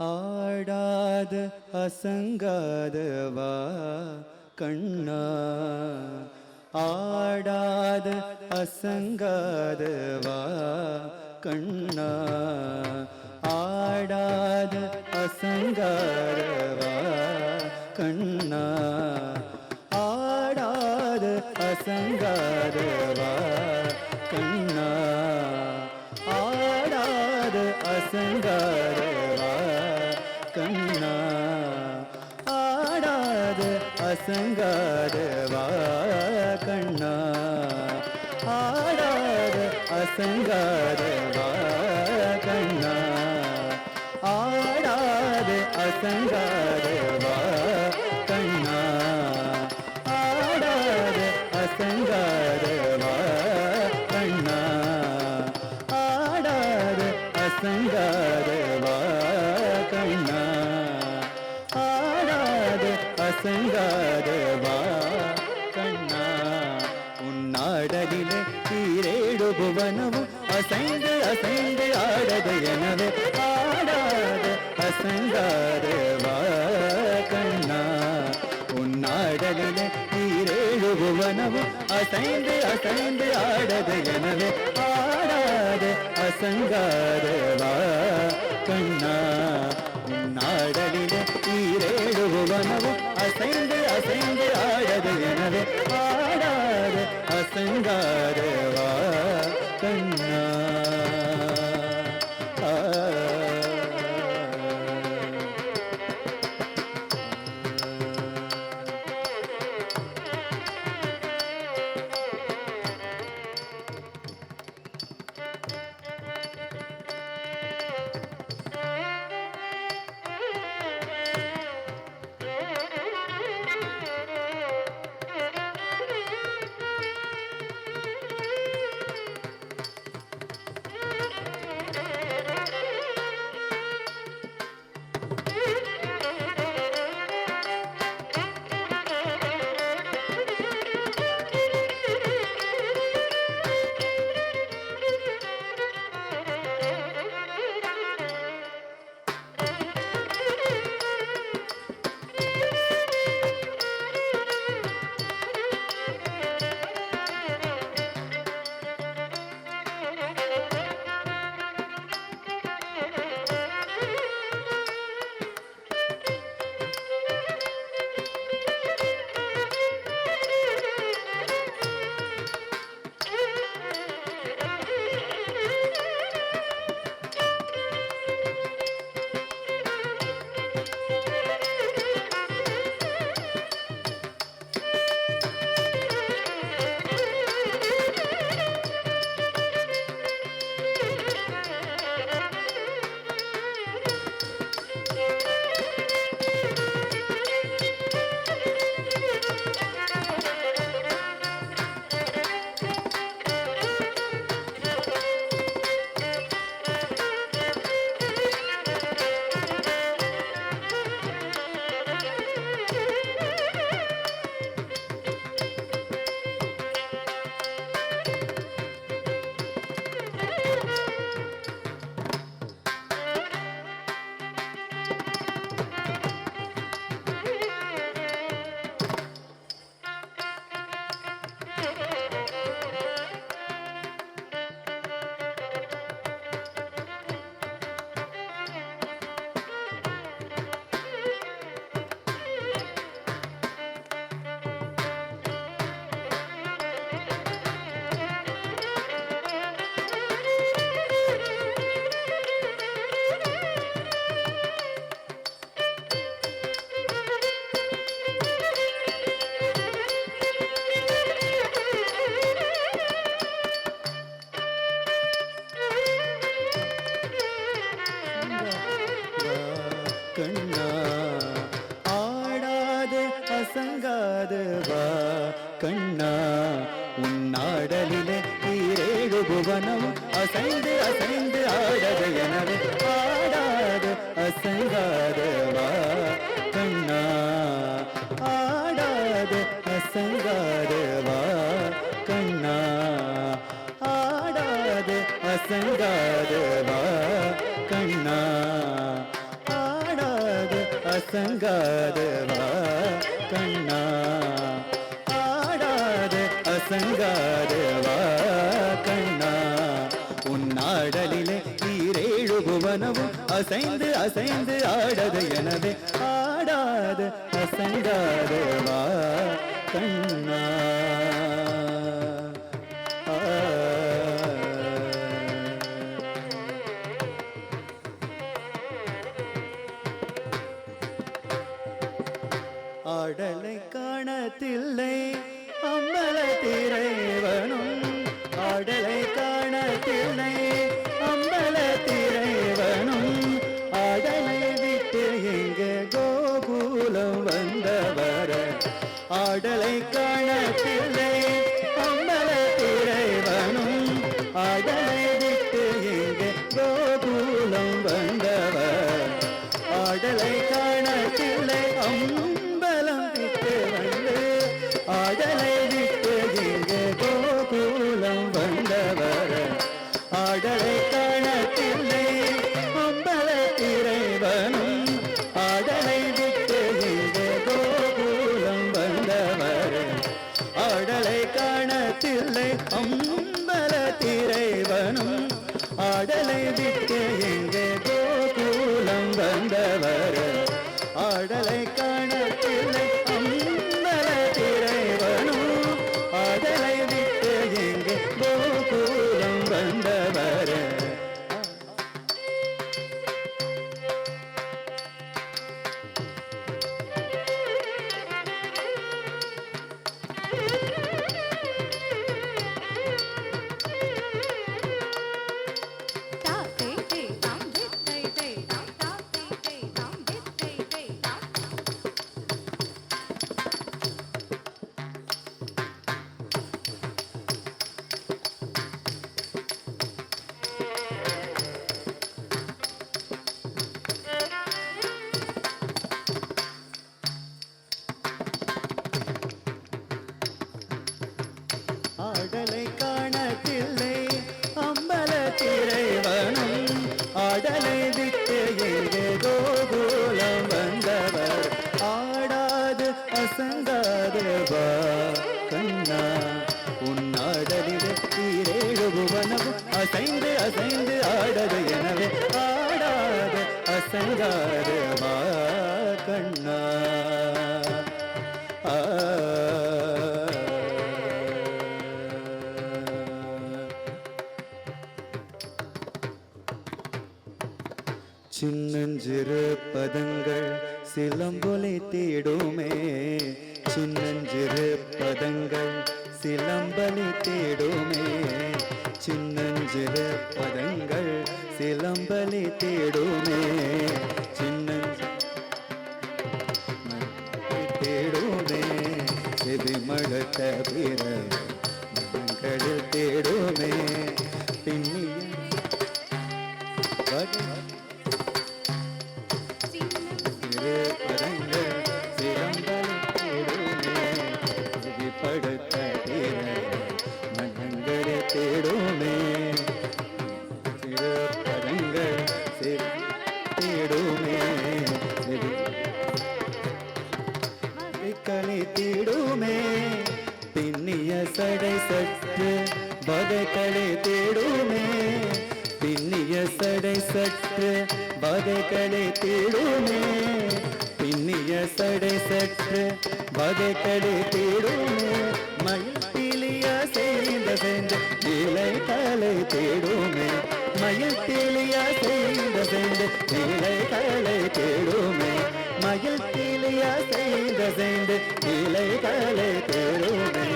ஆடாத அசங்காதவா கண்ணா, ஆடாத அசங்காதவா கண்ணா, ஆடாத அசங்காதவா கண்ணா, ஆடாத அசங்காதவா கண்ணா, ஆடாத அசங்காதவா கண்ணா, ஆடாத அசங்காதவா கண்ணா, ஆடாத அசங்காதவா கண்ணா, ஆடாத அசங்காதவா கண்ணா, ஆடாத அசங்காதவா கண்ணா, ஆடாத அசங்காதவா கண்ணா, ஆடாத அசங்காதவா கண்ணா. உன்னாடலிலே ஈரேழு புவனமும் அசைந்து அசைந்து ஆடது எனவே ஆடாத அசங்காதவா கண்ணா. உன்னாடலிலே ஈரேழு புவனமும் அசைந்து அசைந்து ஆடது எனவே ஆடாத அசங்காதவா கண்ணா. உன்னாடலிலே ஈரேழு புவனமும் அசைந்து அசைந்து ஆடது எனவே ஆடாத அசங்காதவா கண்ணா. புவனமும் அசைந்து அசைந்து ஆடது எனவே ஆடாது அசைந்தாது வா கண்ணா ஆடாது அசைந்தாது வா கண்ணா ஆடாது அசைந்தாது வா கண்ணா ஆடாது அசைந்தாது வா கண்ணா ஆடாது அசைந்தாது வா கண்ணா உன்னாடலிலே ஈரேழு புவனமும் அசைந்து அசைந்து ஆடது எனவே ஆடாது அசைந்தாது வா கண்ணா ஆடலை காணத்தில்லை அம்பலத்திரைவனும் ஆடலை காணத்தில்லை அம்பலத்திரைவனும் ஆடலை விட்டு எங்கே கோகுலம் வந்தவர் ஆடலை காணத்தில்லை அம்பலத்திரைவனும் ஆடலை விட்டு எங்கே கோகுலம் வந்தவர் ஆடலை காணத்தில்லை அம்பலம் விட்டு வந்து ஆடலை விட்டு எங்கே கோகுலம் வந்தவர் ஆடலை காணத்தில்லை அம்பலத்திரைவனும் ஆடலை விட்டு எங்கே கோகுலம் வந்தவர் ஆடலை காணத்தில்லை அம்பலத்திரைவனும் ஆடலை விட்டு எங்கே கோகுலம் வந்தவர் ஆடலை காணத்தில்லை அம்பலத்திரைவனும் ஆடலை விட்டு எங்கே கோகுலம் வந்தவர் ஆடலை காணத்தில்லை அம்பலத்திரைவனும் ஆடலை விட்டு எங்கே கோகுலம் வந்தவர் ஆடாது அசங்காது வா கண்ணா உன்னாடலிலே ஈரேழு புவனமும் அசைந்து அசைந்து ஆடது எனவே ஆடாது அசங்காது வா கண்ணா சின்னஞ்சிறு பதங்கள் சிலம்பொலி தேடுமே சின்னஞ்சிறு பதங்கள் சிலம்பலி தேடுமே சின்னஞ்சிறு பதங்கள் சிலம்பலி தேடுமே தேடுமே செவிமடுத்த பிற மனங்களில் தேடுமே பின்னிய பதங்கள் சிலம்பலி தேடுமே செவிப்படுத்த பிற மனங்களில் தேடுமே சிறு பதங்கள் தேடுமே களி தேடுமே பின்னிய சடை சற்று பகைகளை தேடுமே பின்னிய சடை சற்று பகைகளை தேடுமே பின்னிய சடை சற்று பகைகளை தேடுமே மயில்பிலிய செய்த சென்ற இலை கலை தேடுமே மயில்பிலிய செய்த சென்ற இலை கலை தேடுமே மயில்பிலிய செய்த சென்ற இலை கலை தேடுமே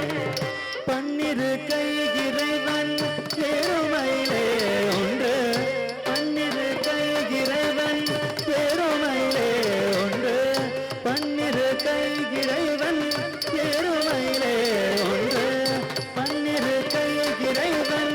பன்னிரு கை இறைவன் பெருமையிலே ஒன்று பன்னிரு கை இறைவன் பெருமையிலே ஒன்று பன்னிரு கை இறைவன் பெருமையிலே ஒன்று பன்னிரு கை இறைவன்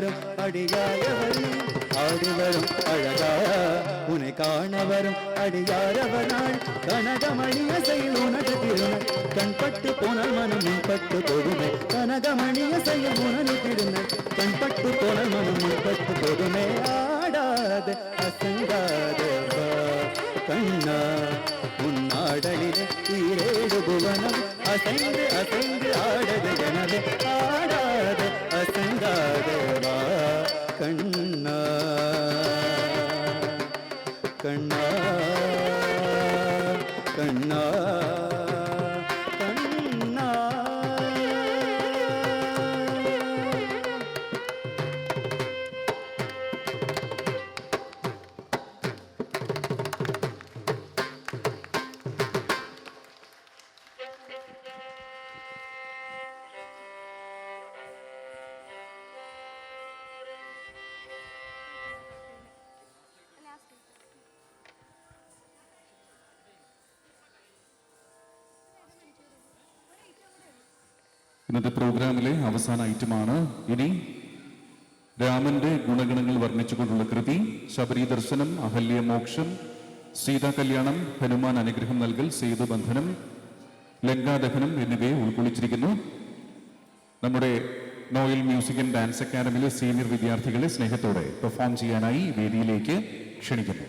வரும் அடியாயவர் ஆடி வரும் அழகா உன்னை காண வரும் அடியாரவர் நாள் கனகமணிய செய்யும் உனது திருநாள் கண்பட்டு போனால் மனம் முன்பட்டு போகுமே கனகமணிய செய்யும் உனது திருநாள் கண்பட்டு போனால் மனம் முன்பட்டு போகுமே ஆடாத அசங்காத கண்ணா உன்னாடலில் ஈரேழு புவனம் அசைந்து அசைந்து ஆடது எனவே ஆடாத அசங்காதவா கண்ணா கண்ணா கண்ணா கண்ணா. ഇന്നത്തെ പ്രോഗ്രാമിലെ അവസാന ഐറ്റമാണ് ഇനി രാമന്റെ ഗുണഗണങ്ങൾ വർണ്ണിച്ചുകൊണ്ടുള്ള കൃതി ശബരി ദർശനം, അഹല്യ മോക്ഷം, സീതാ കല്യാണം, ഹനുമാൻ അനുഗ്രഹം നൽകൽ, സേതുബന്ധനം, ലങ്കാദഹനം എന്നിവയെ ഉൾക്കൊള്ളിച്ചിരിക്കുന്നു. നമ്മുടെ നോയൽ മ്യൂസിക് ആൻഡ് ഡാൻസ് അക്കാദമിയിലെ സീനിയർ വിദ്യാർത്ഥികളെ സ്നേഹത്തോടെ പെർഫോം ചെയ്യാനായി വേദിയിലേക്ക് ക്ഷണിക്കുന്നു.